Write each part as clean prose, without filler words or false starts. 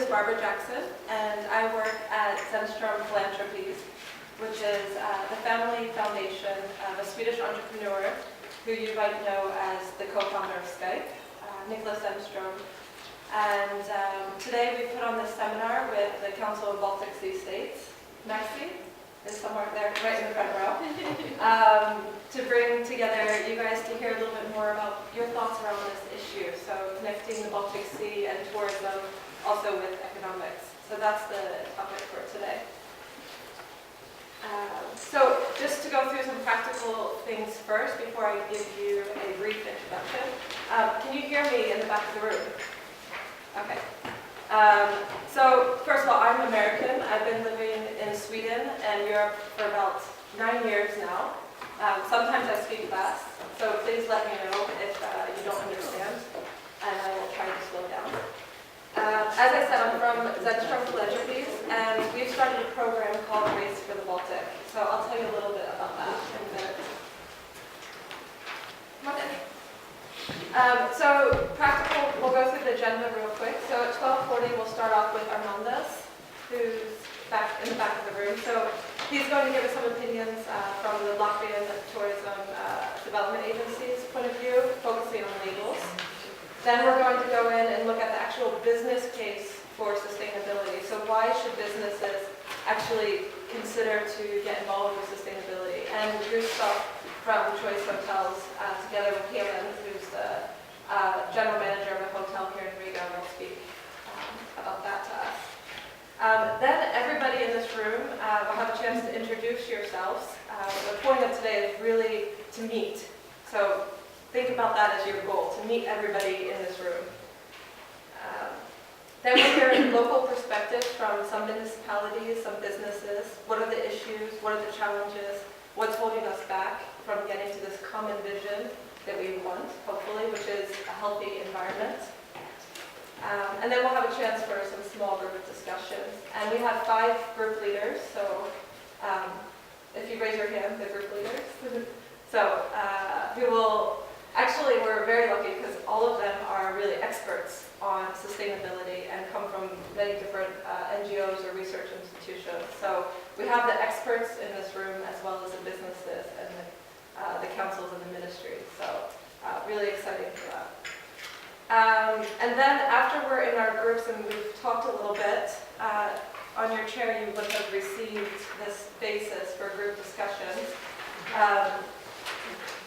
Barbara Jackson, and I work at Zenstrom Philanthropies, which is the family foundation of a Swedish entrepreneur who you might know as the co-founder of Skype, Nicholas Zenstrom. And today we put on this seminar with the Council of Baltic Sea States. Maxi is somewhere there, right in the front row, to bring together you guys to hear a little bit more about your thoughts around this issue. So connecting the Baltic Sea and tourism also with economics. So that's the topic for today. So just to go through some practical things first before I give you a brief introduction. Can you hear me in the back of the room? Okay. So first of all, I'm American. I've been living in Sweden and Europe for about 9 years now. Sometimes I speak fast, so please let me know if you don't understand, and I will try to slow down. As I said, I'm from Zenstrom Philanthropies, and we've started a program called Race for the Baltic. So I'll tell you a little bit about that in a minute. Come on in. So practical, we'll go through the agenda real quick. So at 12:40, we'll start off with Armandas, who's back in the back of the room. So he's going to give us some opinions from the Latvian Tourism Development Agency's point of view, focusing on labels. Then we're going to go in and look at the actual business case for sustainability. So why should businesses actually consider to get involved with sustainability? And Gustav from Choice Hotels, together with Helen, who's the general manager of a hotel here in Riga, will speak about that to us. Then everybody in this room will have a chance to introduce yourselves. The point of today is really to meet. So think about that as your goal, to meet everybody in this room. Then we'll hear local perspectives from some municipalities, some businesses. What are the issues? What are the challenges? What's holding us back from getting to this common vision that we want, hopefully, which is a healthy environment. And then we'll have a chance for some small group discussions. And we have 5 group leaders, so if you raise your hand, the group leaders. So who will, actually we're very lucky because all of them are really experts on sustainability and come from many different NGOs or research institutions. So we have the experts in this room as well as the businesses and the councils and the ministries. So really exciting for that. And then after we're in our groups and we've talked a little bit, on your chair you would have received this basis for group discussions.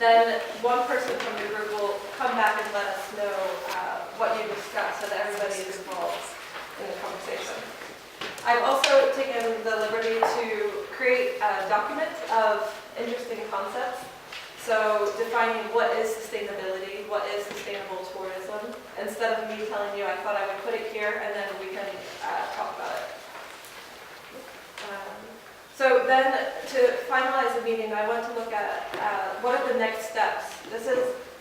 Then one person from the group will come back and let us know what you discussed so that everybody is involved in the conversation. I've also taken the liberty to create a document of interesting concepts. So defining what is sustainability, what is sustainable tourism. Instead of me telling you, I thought I would put it here and then we can talk about it. So then to finalize the meeting, I want to look at what are the next steps.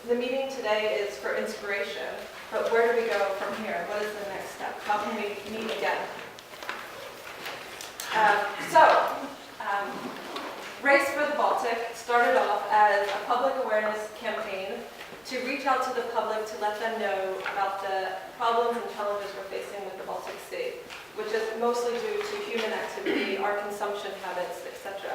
The meeting today is for inspiration, but where do we go from here? What is the next step? How can we meet again? Race for the Baltic started off as a public awareness campaign to reach out to the public to let them know about the problems and challenges we're facing with the Baltic Sea, which is mostly due to human activity, our consumption habits, etc.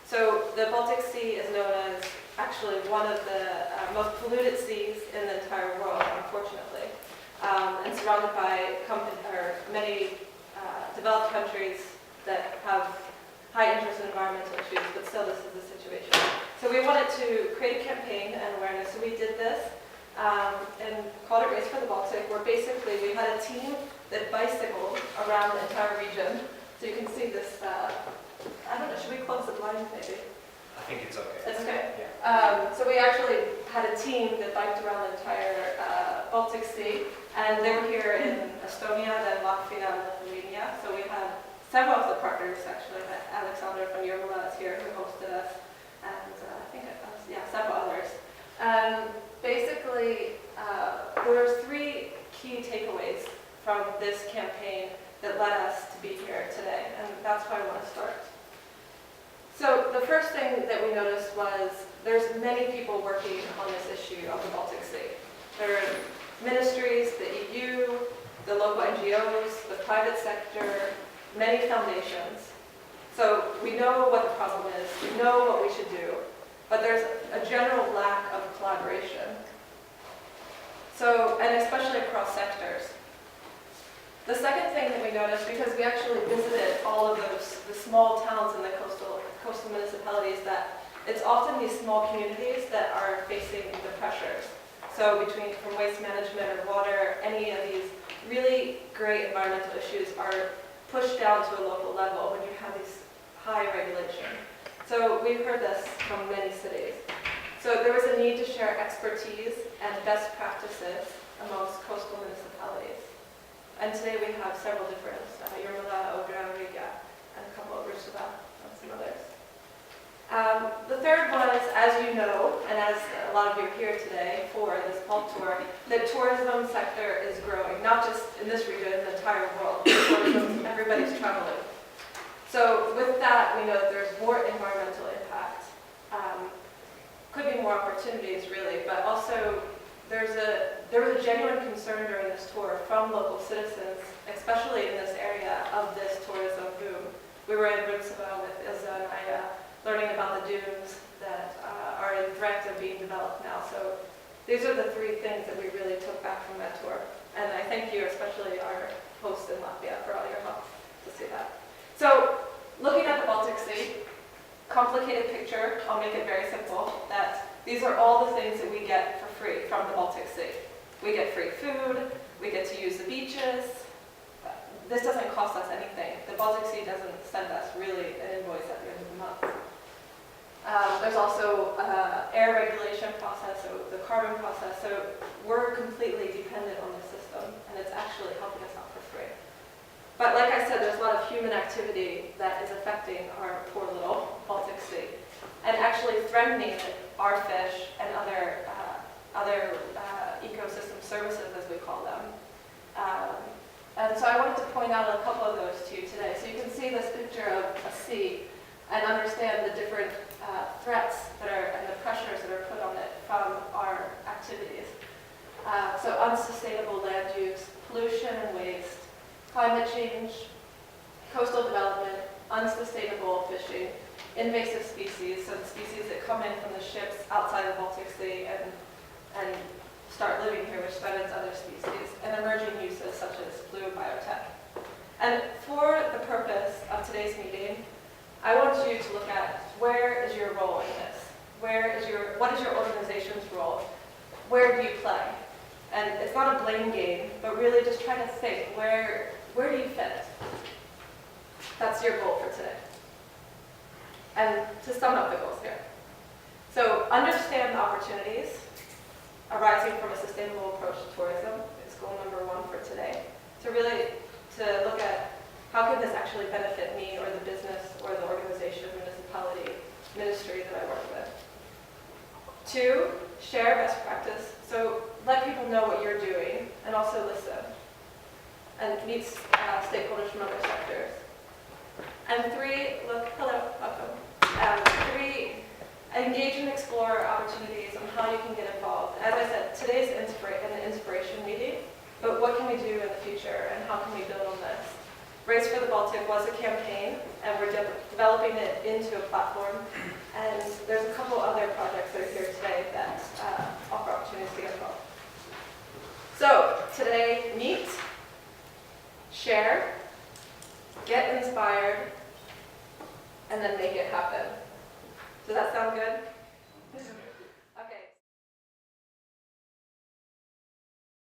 So the Baltic Sea is known as actually one of the most polluted seas in the entire world, unfortunately, and surrounded by many developed countries that have high interest in environmental issues, but still this is the situation. So we wanted to create a campaign and awareness, so we did this and called it Race for the Baltic, where basically we had a team that bicycled around the entire region. So you can see this, I don't know, should we close the blinds maybe? I think it's okay. It's okay? Yeah. So we actually had a team that biked around the entire Baltic Sea, and they were here in Estonia, then Latvia, and Lithuania. So we had several of the partners, actually. Alexander from Jurmala is here, who hosted us, and I think several others. Basically, there were 3 key takeaways from this campaign that led us to be here today, and that's why I want to start. So the first thing that we noticed was there's many people working on this issue of the Baltic Sea. There are ministries, the EU, the local NGOs, the private sector, many foundations. So we know what the problem is, we know what we should do, but there's a general lack of collaboration. So, and especially across sectors. The second thing that we noticed, because we actually visited all of the small towns in the coastal municipalities, that it's often these small communities that are facing the pressures. So from waste management or water, any of these really great environmental issues are pushed down to a local level when you have these high regulation. So we've heard this from many cities. So there was a need to share expertise and best practices amongst coastal municipalities. And today we have several different, Yermala, Odra, Riga, and a couple of Rushava, and some others. The third was, as you know, and as a lot of you are here today for this Balttour, the tourism sector is growing, not just in this region, in the entire world. Tourism, everybody's traveling. So with that, we know that there's more environmental impact. Could be more opportunities, really, but also there was a genuine concern during this tour from local citizens, especially in this area of this tourism boom. We were in Rushava with Ilza and Aya, learning about the dunes that are in threat of being developed now. So these are the three things that we really took back from that tour. And I thank you, especially our host in Latvia, for all your help to see that. So looking at the Baltic Sea, complicated picture, I'll make it very simple, that these are all the things that we get for free from the Baltic Sea. We get free food, we get to use the beaches. This doesn't cost us anything. The Baltic Sea doesn't send us really an invoice at the end of the month. There's also air regulation process, so the carbon process. So we're completely dependent on the system, and it's actually helping us out for free. But like I said, there's a lot of human activity that is affecting our poor little Baltic Sea, and actually threatening our fish and other ecosystem services, as we call them. And so I wanted to point out a couple of those to you today. So you can see this picture of a sea and understand the different threats that are and the pressures that are put on it from our activities. So unsustainable land use, pollution and waste, climate change, coastal development, unsustainable fishing, invasive species, so the species that come in from the ships outside the Baltic Sea and start living here, which threatens other species, and emerging uses such as blue biotech. And for the purpose of today's meeting, I want you to look at where is your role in this? What is your organization's role? Where do you play? And it's not a blame game, but really just try to think, where do you fit? That's your goal for today. And to sum up the goals here. So understand the opportunities arising from a sustainable approach to tourism is goal number one for today. To look at how can this actually benefit me or the business or the organization, municipality, ministry that I work with. 2, share best practice. So let people know what you're doing and also listen and meet stakeholders from other sectors. And 3, welcome. 3, engage and explore opportunities on how you can get involved. As I said, today's an inspiration meeting, but what can we do in the future and how can we build on this? Race for the Baltic was a campaign, and we're developing it into a platform. And there's a couple other projects that are here today that offer opportunities to get involved. So today, meet, share, get inspired, and then make it happen. Does that sound good?